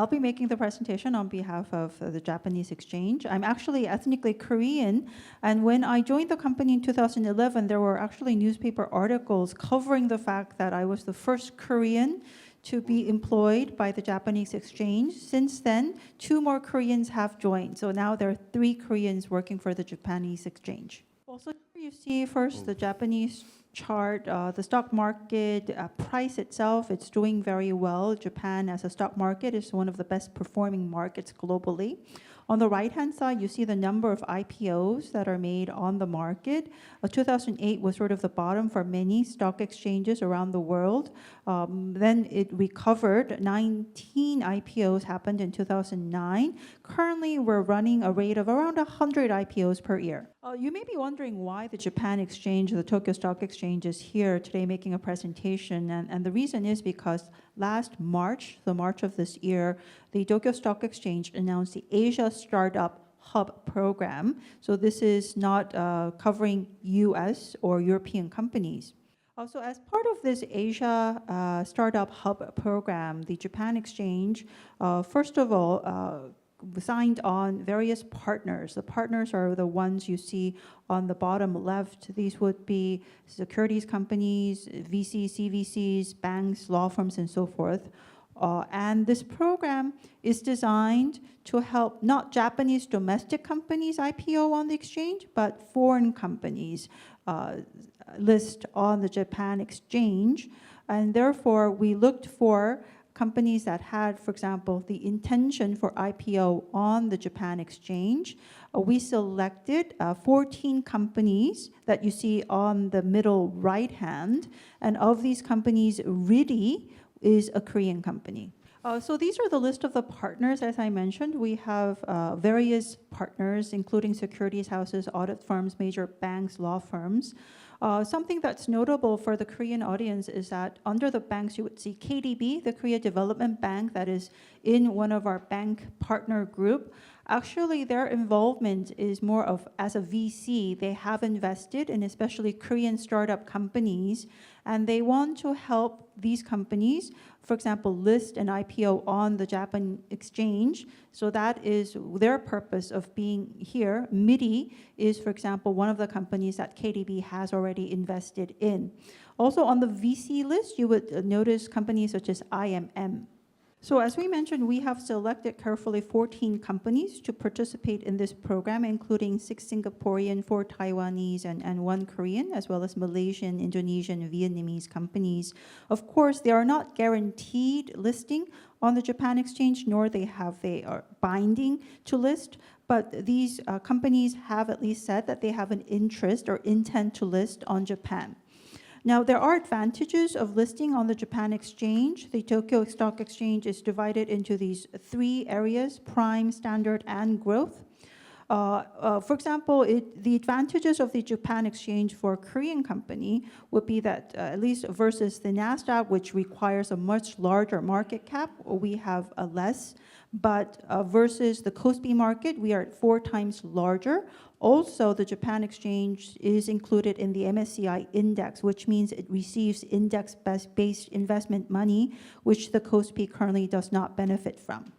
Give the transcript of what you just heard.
I'll be making the presentation on behalf of the Japanese exchange. I'm actually ethnically Korean, and when I joined the company in 2011, there were actually newspaper articles covering the fact that I was the first Korean to be employed by the Japanese exchange. Since then, 2 more Koreans have joined, so now there are 3 Koreans working for the Japanese exchange. Also, you see first the Japanese chart, the stock market price itself, it's doing very well. Japan as a stock market is one of the best performing markets globally. On the right-hand side, you see the number of IPOs that are made on the market. 2008 was sort of the bottom for many stock exchanges around the world. Then it recovered. 19 IPOs happened in 2009. Currently, we're running a rate of around 100 IPOs per year. You may be wondering why the Japan exchange, the Tokyo Stock Exchange, is here today making a presentation. And the reason is because last March, the March of this year, the Tokyo Stock Exchange announced the Asia Startup Hub program. So this is not covering US or European companies. Also, as part of this Asia Startup Hub program, the Japan exchange, first of all, signed on various partners. The partners are the ones you see on the bottom left. These would be securities companies, VCs, CVCs, banks, law firms, and so forth. And this program is designed to help not Japanese domestic companies IPO on the exchange, but foreign companies list on the Japan exchange. And therefore, we looked for companies that had, for example, the intention for IPO on the Japan exchange. We selected 14 companies that you see on the middle right hand. And of these companies, RIDI is a Korean company. So these are the list of the partners. As I mentioned, we have various partners, including securities houses, audit firms, major banks, law firms. Something that's notable for the Korean audience is that under the banks, you would see KDB, the Korea Development Bank, that is in one of our bank partner group. Actually, their involvement is more of as a VC. They have invested in especially Korean startup companies, and they want to help these companies, for example, list an IPO on the Japan exchange. So that is their purpose of being here. MIDI is, for example, one of the companies that KDB has already invested in. Also on the VC list, you would notice companies such as IMM. So as we mentioned, we have selected carefully 14 companies to participate in this program, including 6 Singaporean, 4 Taiwanese, and 1 Korean, as well as Malaysian, Indonesian, and Vietnamese companies. Of course, they are not guaranteed listing on the Japan exchange, nor they are binding to list, but these companies have at least said that they have an interest or intent to list on Japan. Now, there are advantages of listing on the Japan exchange. The Tokyo Stock Exchange is divided into these 3 areas: prime, standard, and growth. For example, the advantages of the Japan exchange for a Korean company would be that, at least versus the NASDAQ, which requires a much larger market cap, we have a less. But versus the KOSPI market, we are 4 times larger. Also, the Japan exchange is included in the MSCI index, which means it receives index-based investment money, which the KOSPI currently does not benefit from.